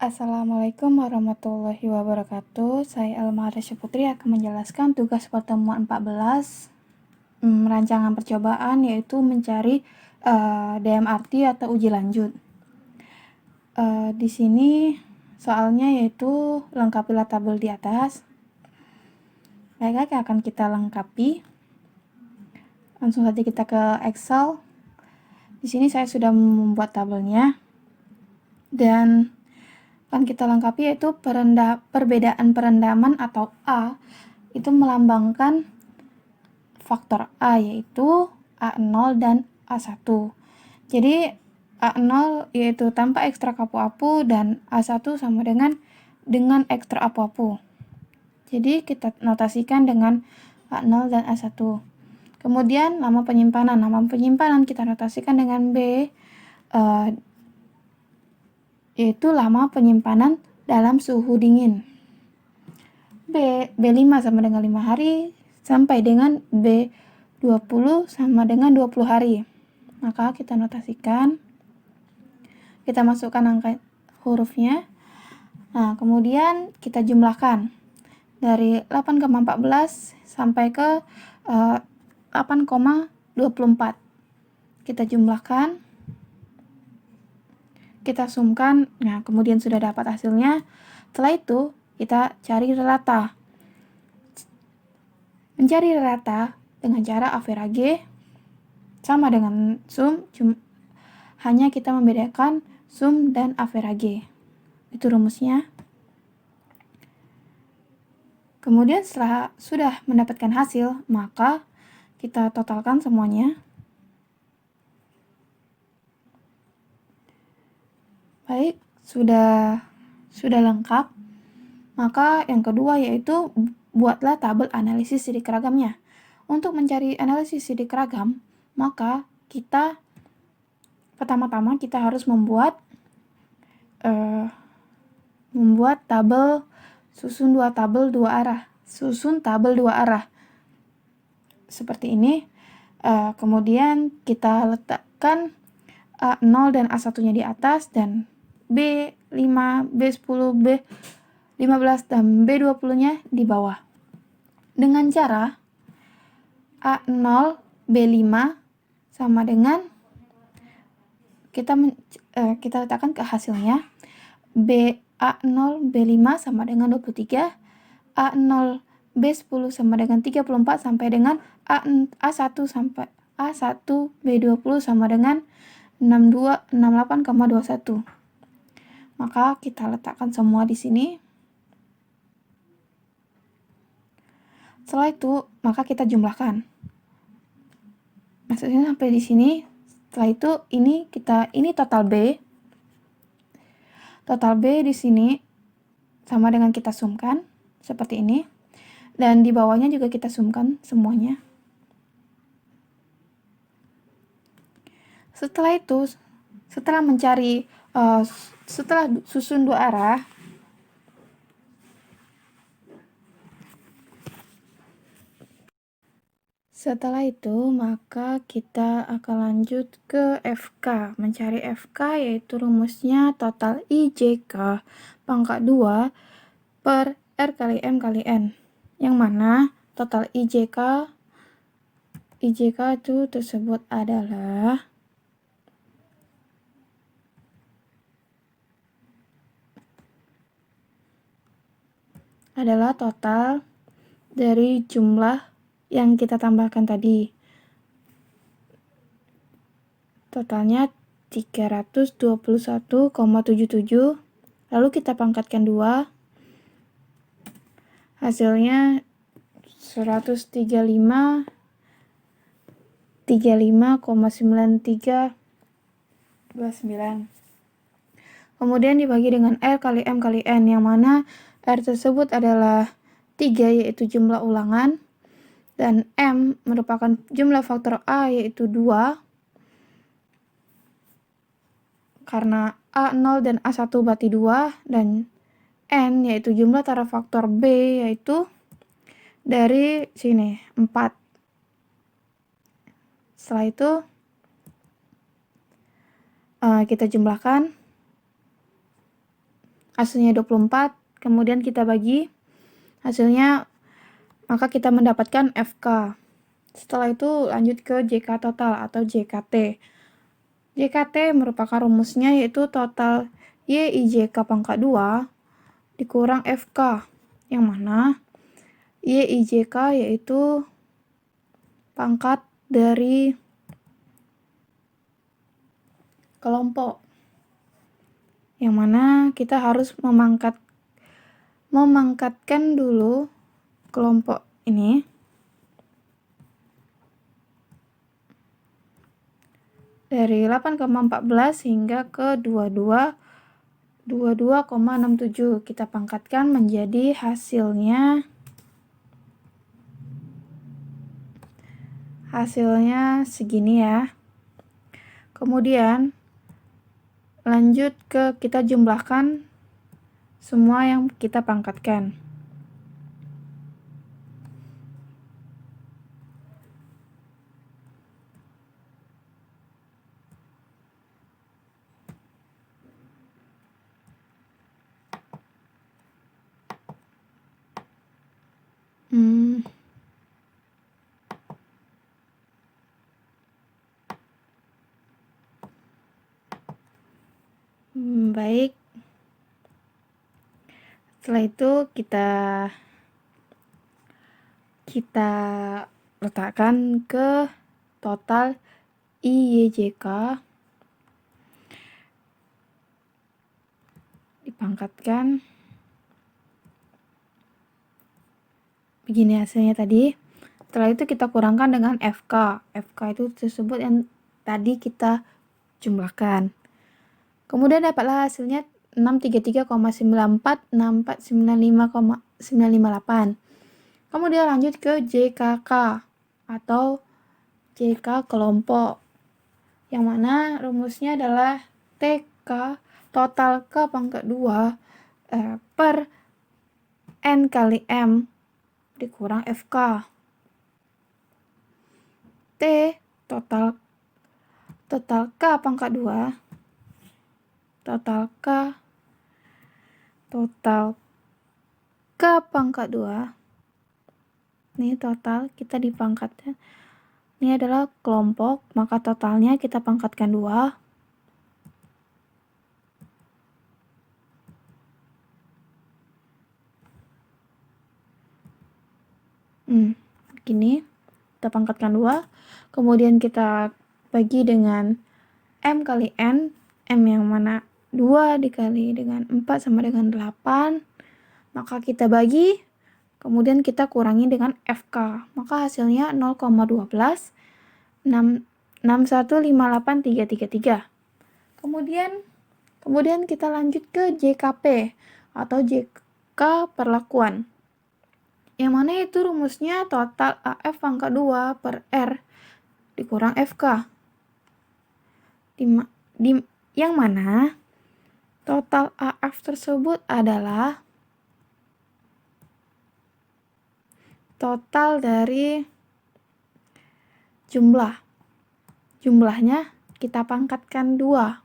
Assalamualaikum warahmatullahi wabarakatuh. Saya Elma Arsya Putri akan menjelaskan tugas pertemuan 14 rancangan percobaan, yaitu mencari DMRT atau uji lanjut. Di sini soalnya yaitu lengkapilah tabel di atas. Baik, akan kita lengkapi. Langsung saja kita ke Excel. Di sini saya sudah membuat tabelnya dan akan kita lengkapi, yaitu perbedaan perendaman atau A itu melambangkan faktor A, yaitu A0 dan A1. Jadi A0 yaitu tanpa ekstrak apu-apu dan A1 sama dengan ekstrak apu-apu. Jadi kita notasikan dengan A0 dan A1. Kemudian nama penyimpanan. Nama penyimpanan kita notasikan dengan B, yaitu lama penyimpanan dalam suhu dingin. B5 sama dengan 5 hari sampai dengan B20 sama dengan 20 hari. Maka kita notasikan, kita masukkan angka hurufnya. Nah, kemudian kita jumlahkan dari 8,14 sampai ke 8,24. Kita jumlahkan, kita sumkan, nah kemudian sudah dapat hasilnya. Setelah itu kita cari rata. Mencari rata dengan cara average sama dengan sum, hanya kita membedakan sum dan average. Itu rumusnya. Kemudian setelah sudah mendapatkan hasil, maka kita totalkan semuanya. Baik, sudah lengkap. Maka yang kedua yaitu buatlah tabel analisis sidik ragamnya. Untuk mencari analisis sidik ragam, maka kita pertama-tama kita harus membuat tabel susun tabel dua arah. Seperti ini. Kemudian kita letakkan A0 dan A1-nya di atas dan B5, B10, B15 dan B20-nya di bawah. Dengan cara A0 B5 sama dengan kita letakkan ke hasilnya A0 B5 sama dengan 23, A0 B10 sama dengan 34 sampai dengan A1 sampai A1 B20 sama dengan 68,21. Maka kita letakkan semua di sini. Setelah itu, maka kita jumlahkan. Maksudnya sampai di sini. Setelah itu ini total B. Total B di sini sama dengan kita sumkan seperti ini. Dan di bawahnya juga kita sumkan semuanya. Setelah itu, setelah susun dua arah, setelah itu maka kita akan lanjut ke FK. Mencari FK yaitu rumusnya total IJK pangkat 2 per R kali M kali N. Yang mana total IJK itu tersebut adalah total dari jumlah yang kita tambahkan tadi. Totalnya 321,77. Lalu kita pangkatkan 2. Hasilnya 135,9329. Kemudian dibagi dengan R kali M kali N, yang mana R tersebut adalah 3 yaitu jumlah ulangan, dan M merupakan jumlah faktor A yaitu 2, karena A0 dan A1 berarti 2, dan N yaitu jumlah tara faktor B yaitu dari sini 4. Setelah itu kita jumlahkan hasilnya 24, kemudian kita bagi hasilnya, maka kita mendapatkan FK. Setelah itu lanjut ke JK total atau JKT. JKT merupakan rumusnya yaitu total YIJK pangkat 2 dikurang FK, yang mana YIJK yaitu pangkat dari kelompok, yang mana kita harus memangkatkan dulu kelompok ini dari 8,14 hingga ke 22,67. Kita pangkatkan menjadi hasilnya segini ya. Kemudian lanjut ke kita jumlahkan semua yang kita pangkatkan. Baik. Setelah itu kita letakkan ke total IYJK, dipangkatkan. Begini hasilnya tadi. Setelah itu kita kurangkan dengan FK. FK itu tersebut yang tadi kita jumlahkan. Kemudian dapatlah hasilnya 633,946495,958. Kemudian lanjut ke JKK atau JK kelompok, yang mana rumusnya adalah TK total K pangkat 2 per N kali M dikurang FK. T total K pangkat 2 total K pangkat 2. Ini total kita dipangkatkan. Ini adalah kelompok, maka totalnya kita pangkatkan 2. Begini. Kita pangkatkan 2. Kemudian kita bagi dengan M kali N. M yang mana 2 dikali dengan 4 sama dengan 8. Maka kita bagi, kemudian kita kurangi dengan FK. Maka hasilnya 0,12 6158333. Kemudian kita lanjut ke JKP atau JK perlakuan, yang mana itu rumusnya total AF pangkat 2 per R dikurang FK. Yang mana total AF tersebut adalah total dari jumlahnya kita pangkatkan 2.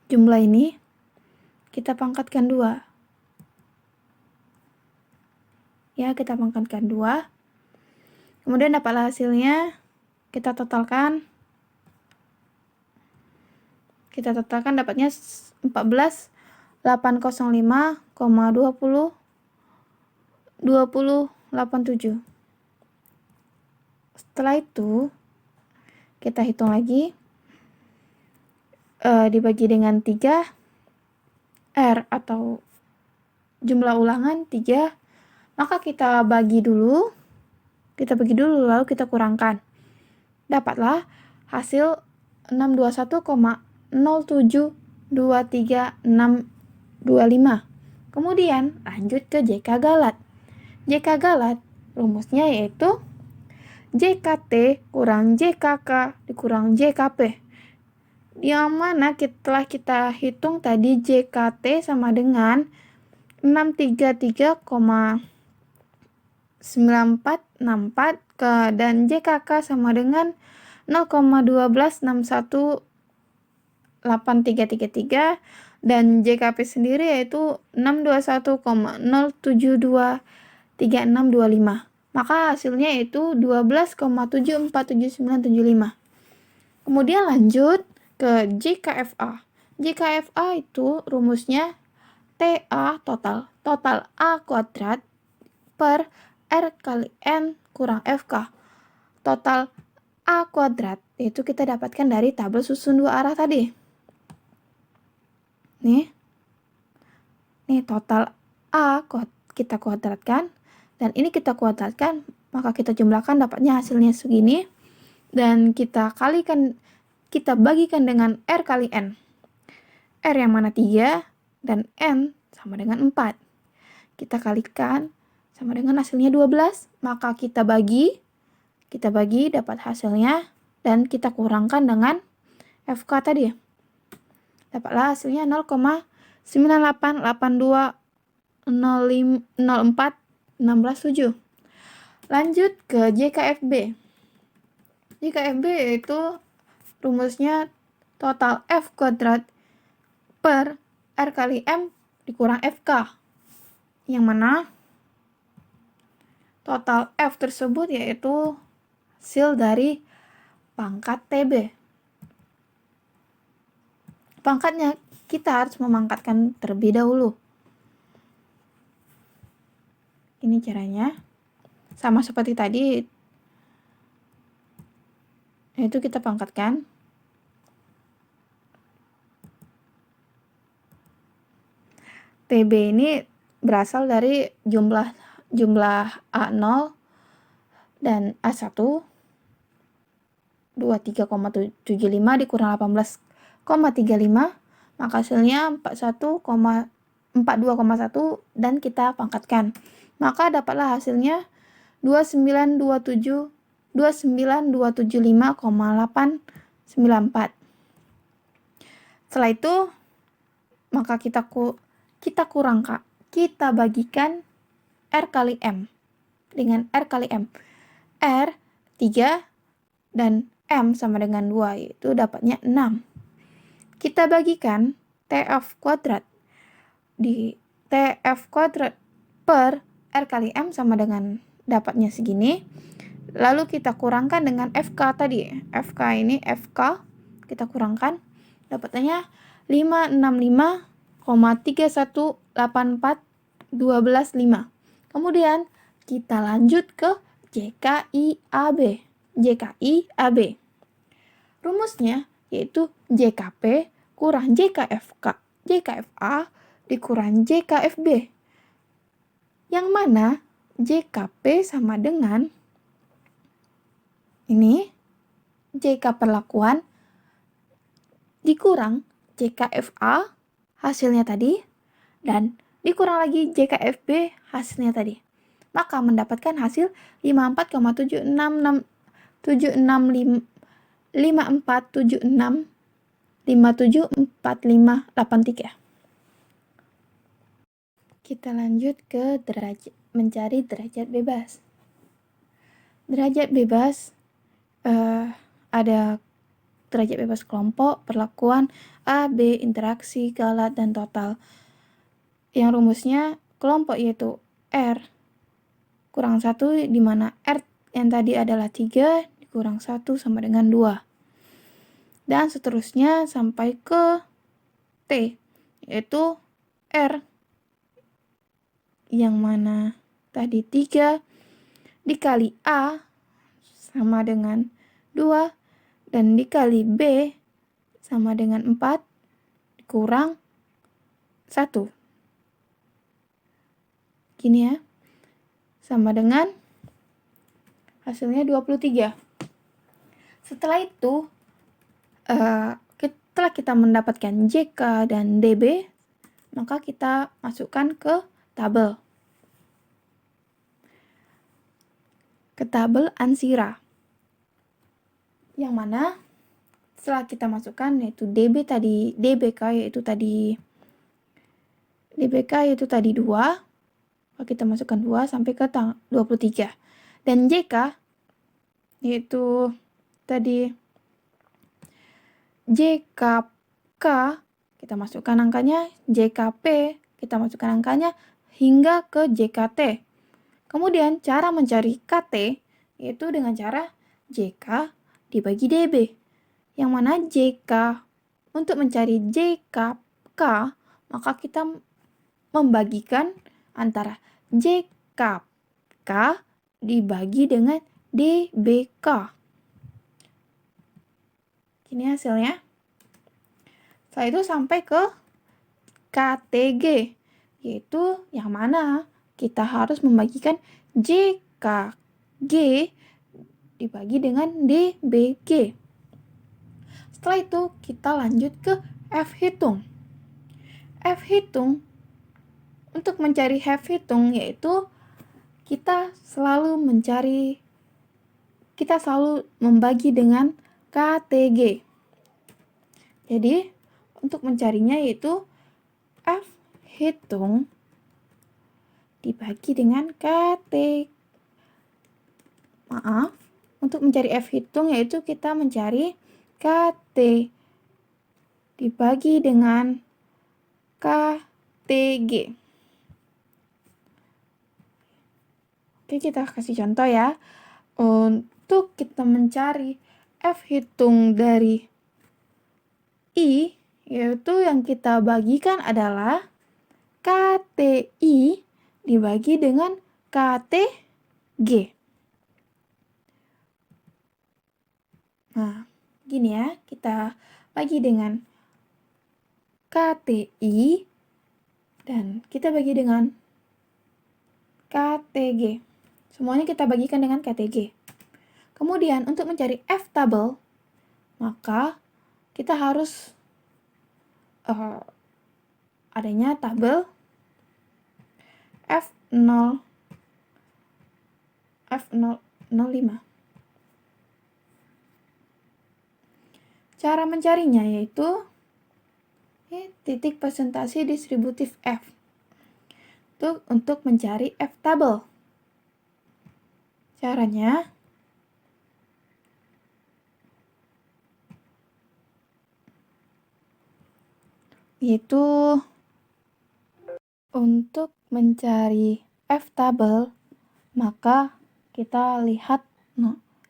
Jumlah ini kita pangkatkan 2. Ya, kita pangkatkan 2. Kemudian dapatlah hasilnya. Kita totalkan dapatnya 14.805,2087. Setelah itu kita hitung lagi, dibagi dengan 3 R atau jumlah ulangan 3, maka kita bagi dulu lalu kita kurangkan. Dapatlah hasil 621,0723625. Kemudian lanjut ke JK Galat. JK Galat rumusnya yaitu JKT kurang JKK dikurang JKP, yang mana setelah kita hitung tadi JKT sama dengan 633,9464 dan JKK sama dengan 0,1261 8333 dan JKP sendiri yaitu 621,0723625. Maka hasilnya yaitu 12,747975. Kemudian lanjut ke JKFA. JKFA itu rumusnya TA total A kuadrat per R kali N kurang FK. Total A kuadrat itu kita dapatkan dari tabel susun dua arah tadi. Nih total A kita kuadratkan, dan ini kita kuadratkan, maka kita jumlahkan dapatnya hasilnya segini, dan kita bagikan dengan R kali N. R yang mana 3, dan N sama dengan 4. Kita kalikan sama dengan hasilnya 12, maka kita bagi dapat hasilnya, dan kita kurangkan dengan FK tadi. Dapatlah hasilnya 0,98200416,7. Lanjut ke JKFB. JKFB itu rumusnya total F kuadrat per R kali M dikurang FK. Yang mana total F tersebut yaitu hasil dari pangkat TB. Pangkatnya kita harus memangkatkan terlebih dahulu. Ini caranya. Sama seperti tadi, yaitu kita pangkatkan. TB ini berasal dari jumlah A0 dan A1 23,75 dikurang 18,35, maka hasilnya 42,1 dan kita pangkatkan. Maka dapatlah hasilnya 29275,894. Setelah itu maka kita bagikan R kali M dengan R kali M. R 3 dan M sama dengan 2, yaitu dapatnya 6. Kita bagikan TF kuadrat di TF kuadrat per R kali M sama dengan dapatnya segini. Lalu kita kurangkan dengan FK tadi. FK ini FK kita kurangkan, dapatnya 565,3184125. Kemudian kita lanjut ke JKIAB. JKIAB. Rumusnya yaitu JKP kurang JKFA dikurang JKFB. Yang mana JKP sama dengan ini JK perlakuan dikurang JKFA hasilnya tadi, dan dikurang lagi JKFB hasilnya tadi. Maka mendapatkan hasil 54,765476574583. Kita lanjut ke mencari derajat bebas. Derajat bebas ada derajat bebas kelompok, perlakuan, A, B, interaksi, galat, dan total. Yang rumusnya kelompok yaitu R kurang 1, di mana R yang tadi adalah 3 dikurang 1 sama dengan 2. Dan seterusnya sampai ke T, yaitu R yang mana tadi 3 dikali A sama dengan 2, dan dikali B sama dengan 4 dikurang 1. Gini ya, sama dengan hasilnya 23. Setelah itu, setelah kita mendapatkan JK dan DB, maka kita masukkan ke tabel. Ke tabel Ansira. Yang mana setelah kita masukkan yaitu DBK yaitu tadi 2, kita masukkan 2 sampai ke 23. Dan JK yaitu tadi JK kita masukkan angkanya, JKP, kita masukkan angkanya hingga ke JKT. Kemudian cara mencari KT yaitu dengan cara JK dibagi DB. Yang mana JK, untuk mencari JKK, maka kita membagikan antara JKK dibagi dengan DBK. Ini hasilnya. Setelah itu sampai ke KTG, yaitu yang mana kita harus membagikan JKG dibagi dengan DBG. Setelah itu kita lanjut ke F hitung. F hitung, untuk mencari F hitung yaitu kita selalu membagi dengan KTG. Jadi untuk mencarinya yaitu F hitung dibagi dengan untuk mencari F hitung yaitu kita mencari KT dibagi dengan KTG. Oke, kita kasih contoh ya. Untuk kita mencari F hitung dari I, yaitu yang kita bagikan adalah KTI dibagi dengan KTG. Nah, gini ya, kita bagi dengan KTI dan kita bagi dengan KTG. Semuanya kita bagikan dengan KTG. Kemudian untuk mencari F tabel, maka kita harus adanya tabel F05. Cara mencarinya yaitu titik presentasi distributif F. Untuk mencari F tabel. Caranya yaitu untuk mencari F tabel, maka kita lihat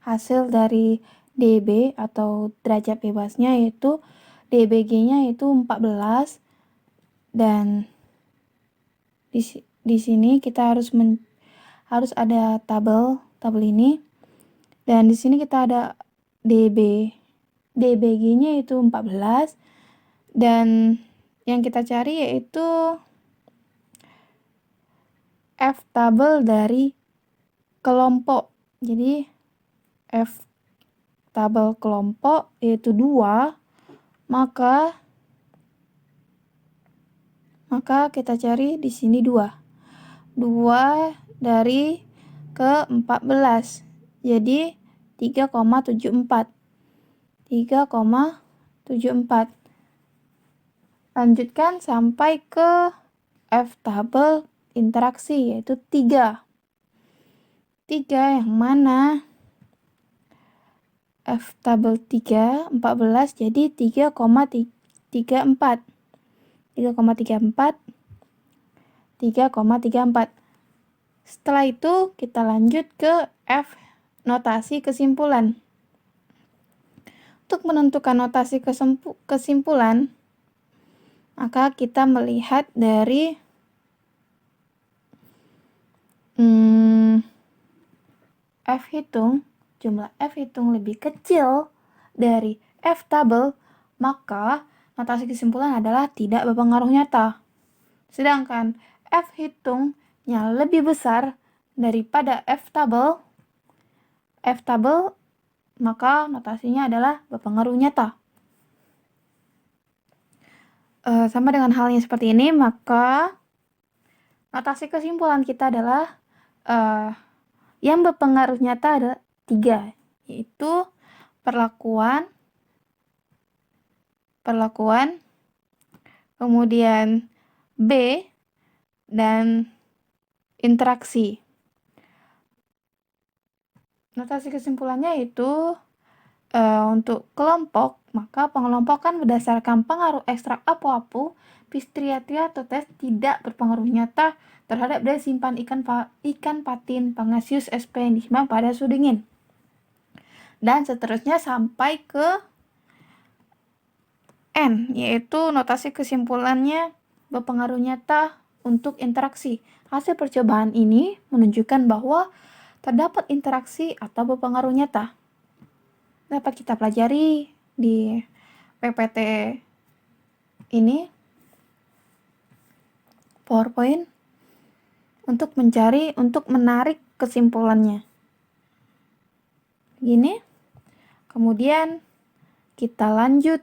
hasil dari DB atau derajat bebasnya yaitu DBG-nya yaitu 14, dan di sini kita harus ada tabel ini, dan di sini kita ada DBG-nya yaitu 14, dan yang kita cari yaitu F tabel dari kelompok. Jadi F tabel kelompok yaitu 2, maka kita cari di sini 2 dari ke 14, jadi 3,74. Lanjutkan sampai ke F tabel interaksi yaitu 3 yang mana F tabel 3, 14, jadi 3,34. Setelah itu kita lanjut ke F notasi kesimpulan. Untuk menentukan notasi kesimpulan, maka kita melihat dari F hitung, jumlah F hitung lebih kecil dari F tabel, maka notasi kesimpulan adalah tidak berpengaruh nyata. Sedangkan F hitungnya lebih besar daripada F tabel, maka notasinya adalah berpengaruh nyata. Sama dengan halnya seperti ini, maka notasi kesimpulan kita adalah yang berpengaruh nyata ada 3, yaitu perlakuan, kemudian B, dan interaksi. Notasi kesimpulannya itu untuk kelompok, maka pengelompokan berdasarkan pengaruh ekstrak apu-apu, Pistriatia totes tidak berpengaruh nyata terhadap daya simpan ikan patin Pangasius sp yang disimpan pada suhu dingin. Dan seterusnya sampai ke N, yaitu notasi kesimpulannya berpengaruh nyata untuk interaksi. Hasil percobaan ini menunjukkan bahwa terdapat interaksi atau berpengaruh nyata. Dapat kita pelajari di PPT ini, PowerPoint, untuk menarik kesimpulannya. Gini. Kemudian kita lanjut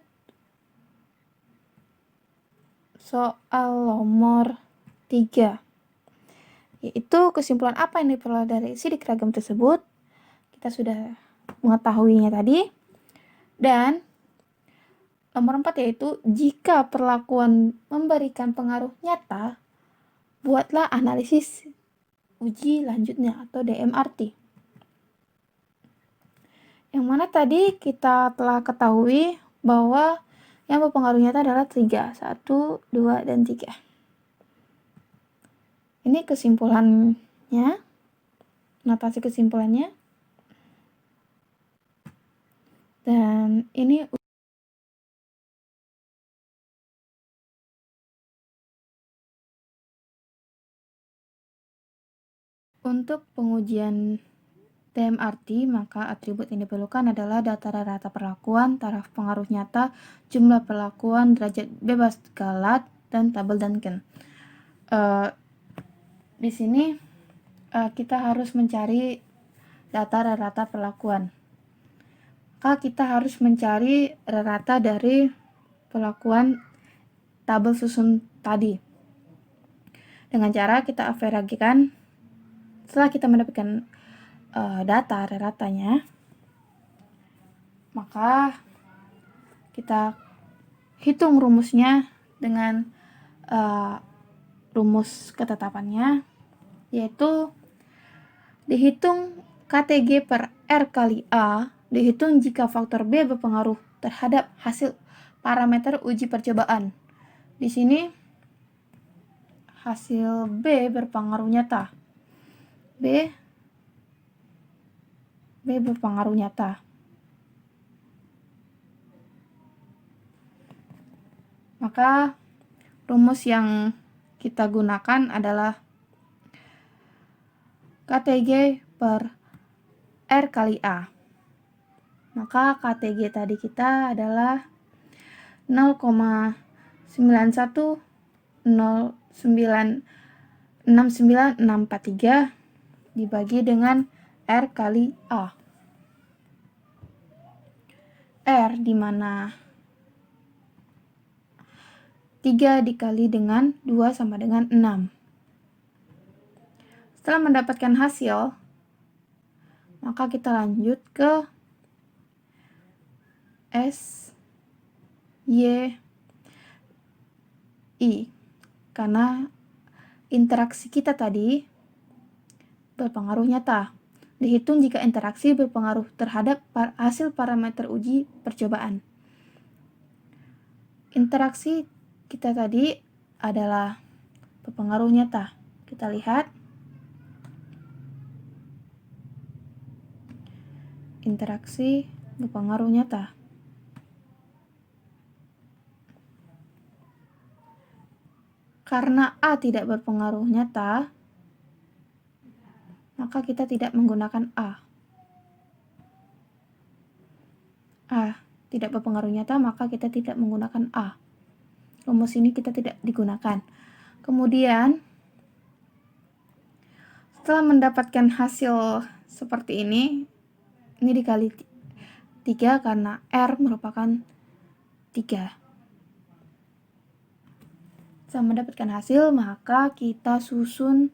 soal nomor 3, yaitu kesimpulan apa yang diperoleh dari sidik ragam tersebut. Kita sudah mengetahuinya tadi. Dan nomor 4 yaitu jika perlakuan memberikan pengaruh nyata, buatlah analisis uji lanjutnya atau DMRT. Yang mana tadi kita telah ketahui bahwa yang berpengaruh nyata adalah 3, 1, 2, dan 3. Ini kesimpulannya, notasi kesimpulannya. Dan ini untuk pengujian DMRT, maka atribut yang diperlukan adalah data rata perlakuan, taraf pengaruh nyata, jumlah perlakuan, derajat bebas Galat, dan tabel Duncan. Di sini kita harus mencari data rata perlakuan. Maka kita harus mencari rata dari perlakuan tabel susun tadi. Dengan cara kita averagekan. Setelah kita mendapatkan data ratanya, maka kita hitung rumusnya dengan rumus ketetapannya, yaitu dihitung KTG per R kali A, dihitung jika faktor B berpengaruh terhadap hasil parameter uji percobaan. Di sini hasil B berpengaruh nyata. B berpengaruh nyata. Maka rumus yang kita gunakan adalah KTG per R kali A. Maka KTG tadi kita adalah 0,910969643 dibagi dengan R kali A. R di mana 3 dikali dengan 2 sama dengan 6. Setelah mendapatkan hasil, maka kita lanjut ke S, Y, I. Karena interaksi kita tadi berpengaruh nyata. Dihitung jika interaksi berpengaruh terhadap hasil parameter uji percobaan. Interaksi kita tadi adalah berpengaruh nyata. Kita lihat. Interaksi berpengaruh nyata. Karena A tidak berpengaruh nyata, maka kita tidak menggunakan A. A tidak berpengaruh nyata, maka kita tidak menggunakan A. Rumus ini kita tidak digunakan. Kemudian, setelah mendapatkan hasil seperti ini dikali 3 karena R merupakan 3. Setelah mendapatkan hasil, maka kita susun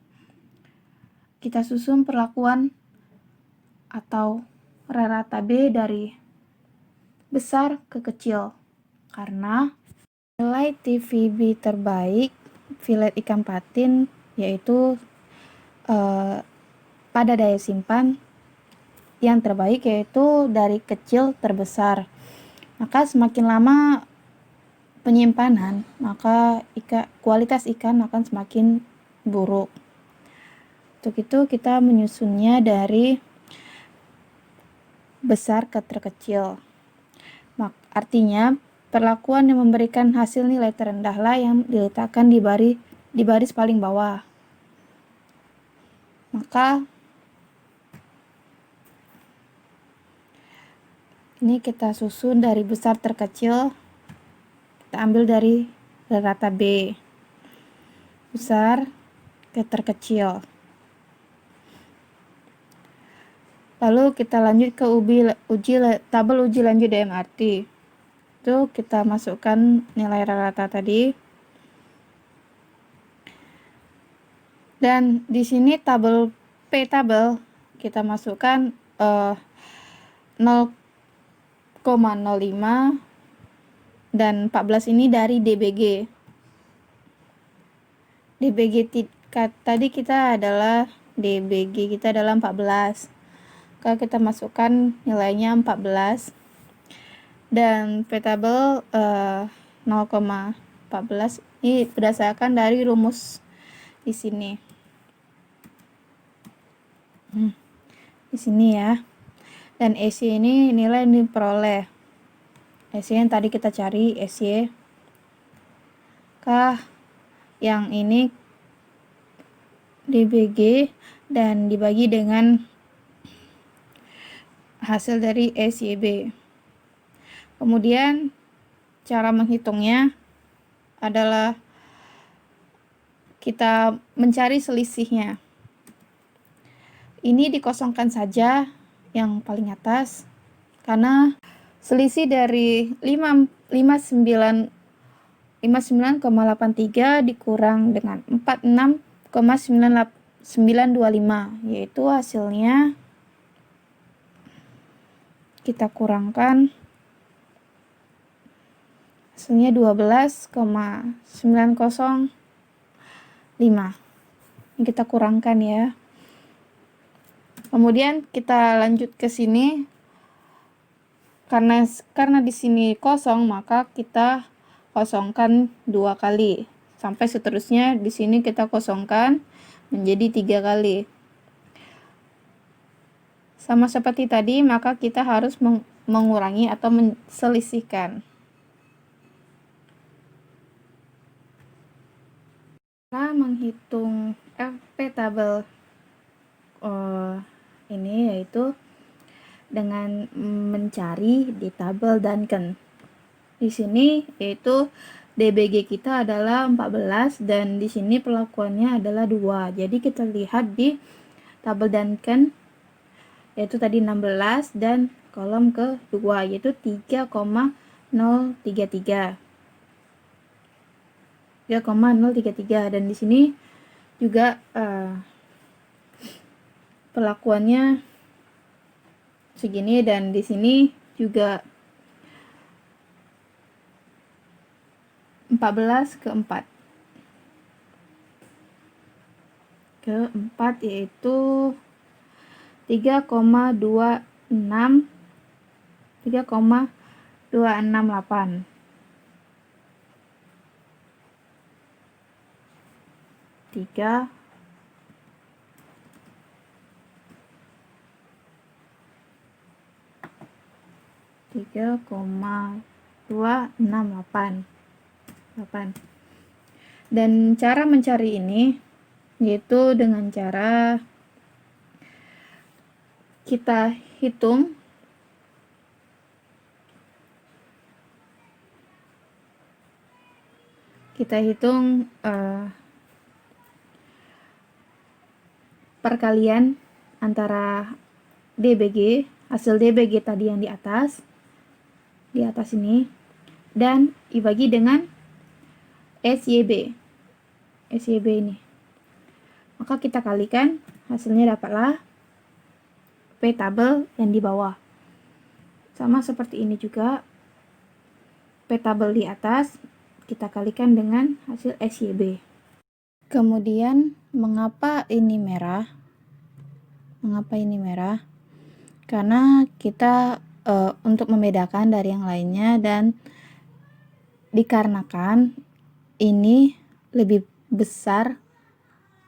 perlakuan atau rata B dari besar ke kecil. Karena nilai TVB terbaik filet ikan patin yaitu pada daya simpan yang terbaik, yaitu dari kecil terbesar. Maka semakin lama penyimpanan, maka kualitas ikan akan semakin buruk. Untuk itu kita menyusunnya dari besar ke terkecil. Artinya perlakuan yang memberikan hasil nilai terendahlah yang diletakkan di baris paling bawah. Maka ini kita susun dari besar terkecil, kita ambil dari rata B, besar ke terkecil. Lalu kita lanjut ke tabel uji lanjut DMRT. Itu kita masukkan nilai rata tadi. Dan di sini tabel kita masukkan 0,05 dan 14 ini dari DBG. Tadi kita adalah DBG kita adalah 14. Kalau kita masukkan nilainya 14 dan P-tabel 0,14 ini berdasarkan dari rumus di sini. Di sini ya. Dan SY ini nilai yang diperoleh. SY yang tadi kita cari, SY kah yang ini DBG dan dibagi dengan hasil dari SYB. Kemudian cara menghitungnya adalah kita mencari selisihnya. Ini dikosongkan saja yang paling atas karena selisih dari 59,83 dikurang dengan 46,925, yaitu hasilnya kita kurangkan hasilnya 12,905. Ini kita kurangkan ya. Kemudian kita lanjut ke sini. Karena di sini kosong, maka kita kosongkan 2 kali. Sampai seterusnya di sini kita kosongkan menjadi 3 kali. Sama seperti tadi, maka kita harus mengurangi atau menselisihkan. Cara menghitung P-tabel ini yaitu dengan mencari di tabel Duncan. Di sini yaitu DBG kita adalah 14 dan di sini perlakuannya adalah 2. Jadi kita lihat di tabel Duncan yaitu tadi 16 dan kolom kedua yaitu 3,033. 3,033 dan di sini juga perlakuannya segini dan di sini juga 14 ke 4 yaitu 3,268 3,268. Dan cara mencari ini yaitu dengan cara kita hitung perkalian antara DBG, hasil DBG tadi yang di atas ini, dan dibagi dengan SYB ini. Maka kita kalikan, hasilnya dapatlah P-tabel yang di bawah. Sama seperti ini juga, P-tabel di atas kita kalikan dengan hasil SYB. Kemudian mengapa ini merah? karena kita untuk membedakan dari yang lainnya, dan dikarenakan ini lebih besar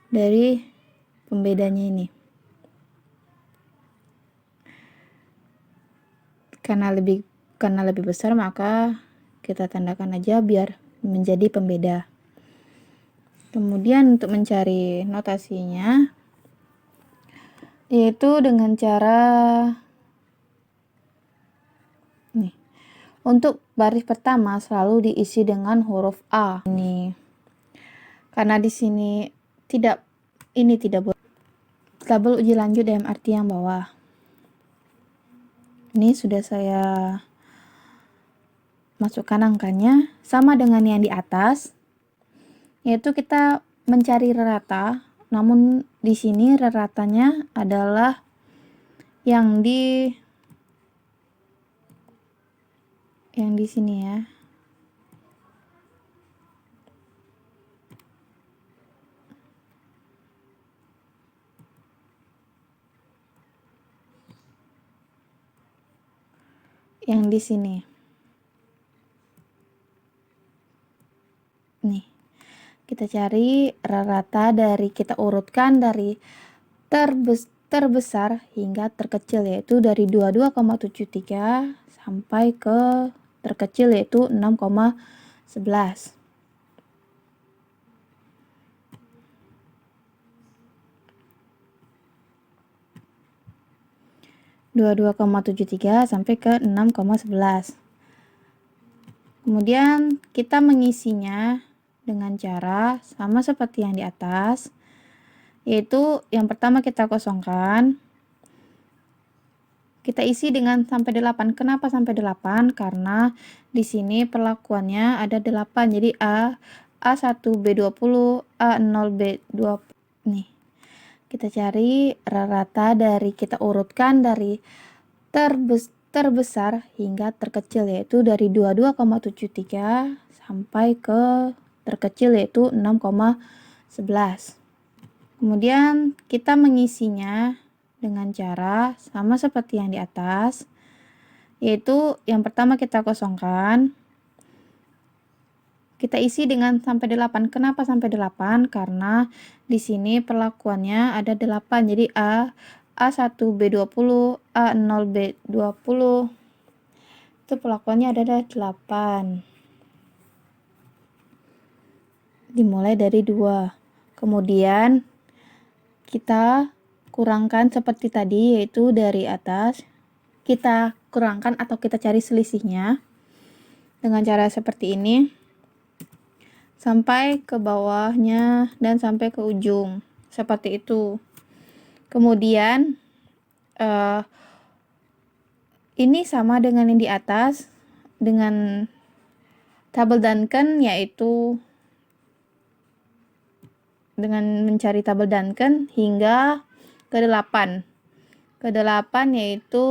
dari pembedanya ini. Karena lebih besar, maka kita tandakan aja biar menjadi pembeda. Kemudian untuk mencari notasinya, yaitu dengan cara nih. Untuk baris pertama selalu diisi dengan huruf A. Ini karena di sini tidak boleh. Tabel uji lanjut dalam arti yang bawah. Ini sudah saya masukkan angkanya sama dengan yang di atas, yaitu kita mencari rata, namun di sini ratanya adalah yang di sini ya. Yang di sini. Nih. Kita cari rata dari, kita urutkan dari terbesar hingga terkecil, yaitu dari 22,73 sampai ke terkecil yaitu 6,11. sampai ke 6,11. Kemudian kita mengisinya dengan cara sama seperti yang di atas, yaitu yang pertama kita kosongkan, kita isi dengan sampai 8. Kenapa sampai 8? Karena di sini perlakuannya ada 8. Jadi A1 B20, A0 B20. Nih. Kita cari rata dari, kita urutkan dari terbesar hingga terkecil, yaitu dari 22,73 sampai ke terkecil yaitu 6,11. Kemudian kita mengisinya dengan cara sama seperti yang di atas, yaitu yang pertama kita kosongkan, kita isi dengan sampai 8. Kenapa sampai 8? Karena di sini perlakuannya ada 8. Jadi A1 B20, A0 B20 itu perlakuannya ada 8. Dimulai dari 2. Kemudian kita kurangkan seperti tadi, yaitu dari atas kita kurangkan atau kita cari selisihnya dengan cara seperti ini sampai ke bawahnya dan sampai ke ujung seperti itu. Kemudian ini sama dengan yang di atas dengan tabel Duncan, yaitu dengan mencari tabel Duncan hingga ke 8. Ke 8 yaitu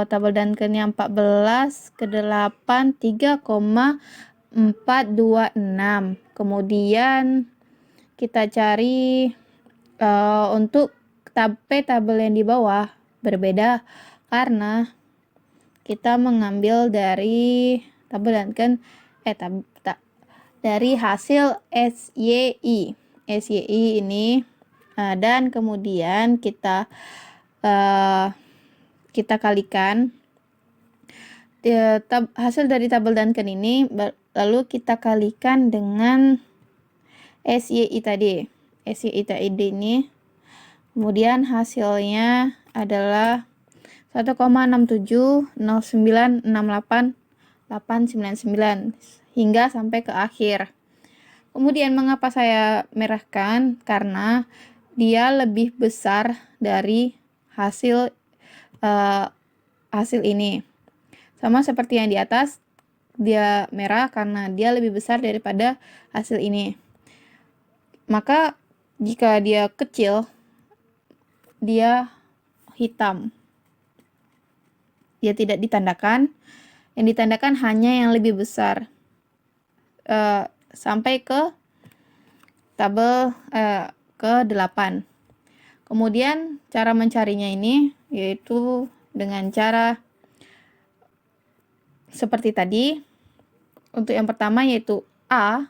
tabel Duncan yang 14 ke 8 3,426. Kemudian kita cari untuk tabel yang di bawah berbeda karena kita mengambil dari tabel Duncan dari hasil SYI ini, dan kemudian kita kalikan hasil dari tabel Duncan ini, lalu kita kalikan dengan SYI tadi ini, kemudian hasilnya adalah 1,670968,899 hingga sampai ke akhir. Kemudian mengapa saya merahkan? Karena dia lebih besar dari hasil ini. Sama seperti yang di atas, dia merah karena dia lebih besar daripada hasil ini. Maka jika dia kecil, dia hitam. Dia tidak ditandakan. Yang ditandakan hanya yang lebih besar. Sampai ke tabel ke 8. Kemudian cara mencarinya ini yaitu dengan cara seperti tadi. Untuk yang pertama yaitu A.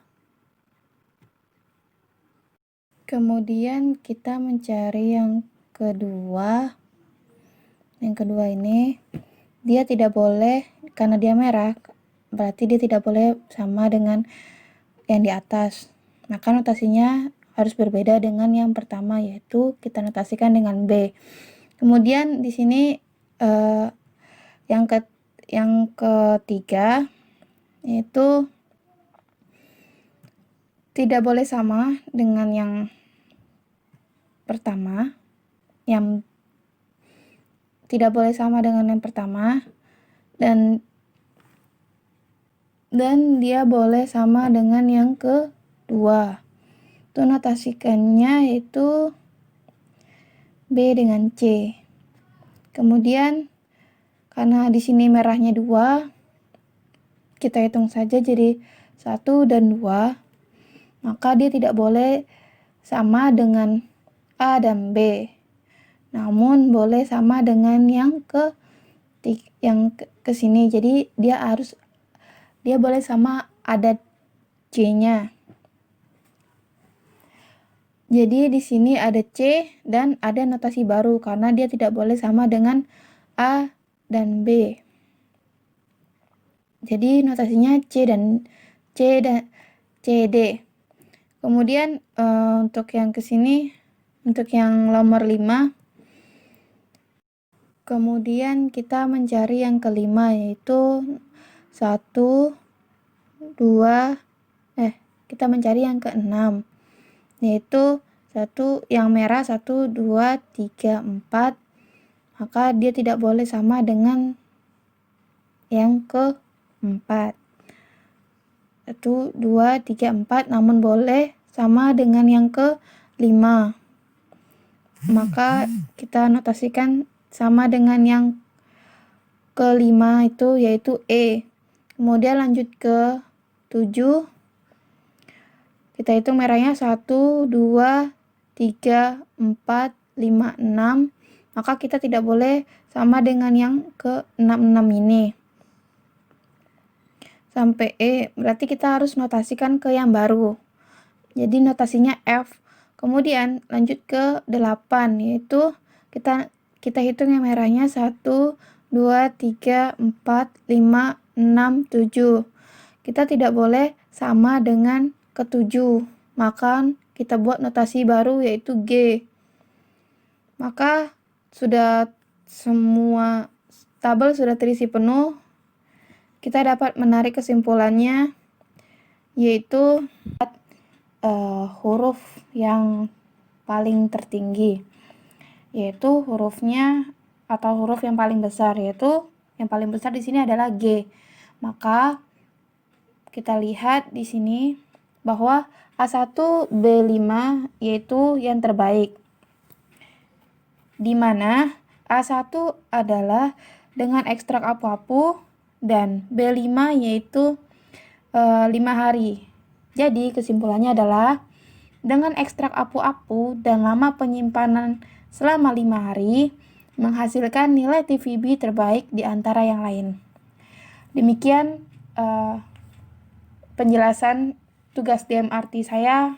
Kemudian kita mencari yang kedua. Yang kedua ini dia tidak boleh, karena dia merah, berarti dia tidak boleh sama dengan yang di atas. Maka notasinya harus berbeda dengan yang pertama, yaitu kita notasikan dengan B. Kemudian di sini yang ketiga yaitu tidak boleh sama dengan yang pertama, yang tidak boleh sama dengan yang pertama, dan dia boleh sama dengan yang kedua. Itu notasikannya yaitu B dengan C. Kemudian karena di sini merahnya 2, kita hitung saja jadi 1 dan 2. Maka dia tidak boleh sama dengan A dan B. Namun boleh sama dengan yang ke sini. Jadi dia boleh sama ada C-nya. Jadi di sini ada C dan ada notasi baru karena dia tidak boleh sama dengan A dan B. Jadi notasinya C dan CD. Kemudian untuk yang kesini, untuk yang nomor 5, kemudian kita mencari yang kelima yaitu 1, 2, kita mencari yang ke-6. Yaitu yang merah 1, 2, 3, 4. Maka dia tidak boleh sama dengan yang ke-4. 1, 2, 3, 4, namun boleh sama dengan yang ke-5. Maka kita notasikan sama dengan yang ke-5 itu yaitu E. Kemudian lanjut ke 7. Kita hitung merahnya 1, 2, 3, 4, 5, 6. Maka kita tidak boleh sama dengan yang ke-66 ini. Sampai E, berarti kita harus notasikan ke yang baru. Jadi notasinya F. Kemudian lanjut ke 8, yaitu kita hitung yang merahnya 1, 2, 3, 4, 5, 6, 7. Kita tidak boleh sama dengan ke-7, maka kita buat notasi baru yaitu G. Maka sudah semua tabel sudah terisi penuh. Kita dapat menarik kesimpulannya yaitu huruf yang paling tertinggi, yaitu hurufnya atau huruf yang paling besar, yaitu yang paling besar di sini adalah G. Maka kita lihat di sini bahwa A1 B5 yaitu yang terbaik, di mana A1 adalah dengan ekstrak apu-apu dan B5 yaitu 5 hari. Jadi kesimpulannya adalah dengan ekstrak apu-apu dan lama penyimpanan selama 5 hari menghasilkan nilai TVB terbaik di antara yang lain. Demikian penjelasan tugas DMRT saya